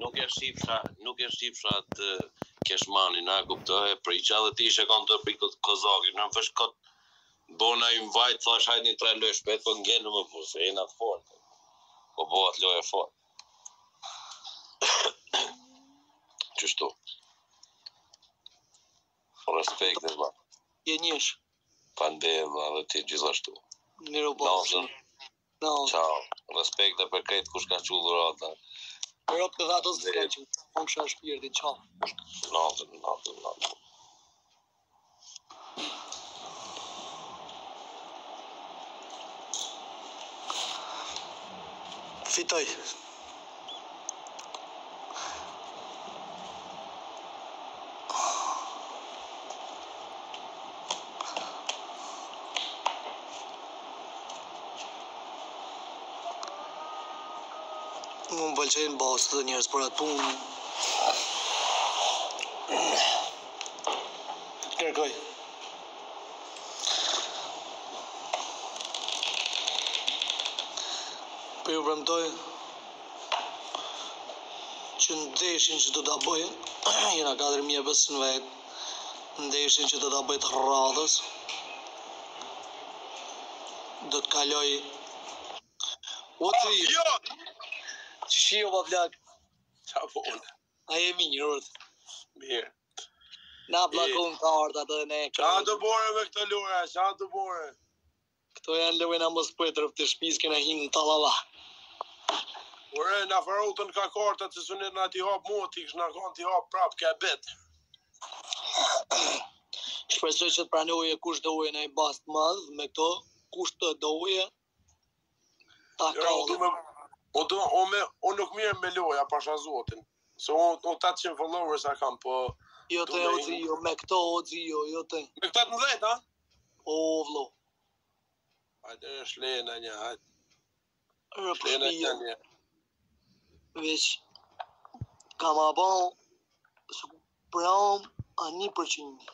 nuk e shifsha atë Keshmanin, na kuptoj, për i qadhe ti ishe kanë të pri Kozakit, në më fëshkot bona i mvajt, thash hajt një 3 lojë shpet, po ngellë më pu, se jena të fort. Po bëhat lojë fort. Qështu? Respekt dhe ma. Je njësh. Pandeva dhe ti gjithashtu. Miru bosë. Ciao. Respekt dhe për krejt kush ka qullur ata. Për opë të dhatës të ka qullur. Unë shë shpirtin, ciao. Natën. Fitoj. Më pëlqejnë bastë dhe njerës për atë punë. Kërkoj. Për ju premtoj që ndeshin që do ta bëj, jena 4500 vetë, ndeshin që do ta bëj të radhës, do të kaloj. Jo! Shio pa vlak. Qa po unë? A je mirë, urtë. Mirë. Na plakon karta të ne. Qa të bore me këtë lura, qa të bore? Këto janë lojna mos pëtërëv të shpis kena hinë në talava. Ure, na farotën ka kartat se sunet na ti hap moti, kështë na kanë ti hap prap ka bet. Shpresoj që të pranoje kush do uje në i bast madhë, me këto, kush të do uje, ta kallë. Unë nuk mirë me loja, pasha zotin. Se unë 800 followers a kam, po... Jo të o zio, me këto o zio, jo të. Me këta të mëdhet, ha? O, vlo. Hajde, shlena një, hajde. Shlena një. Veç, kam abon, së pram a 1%.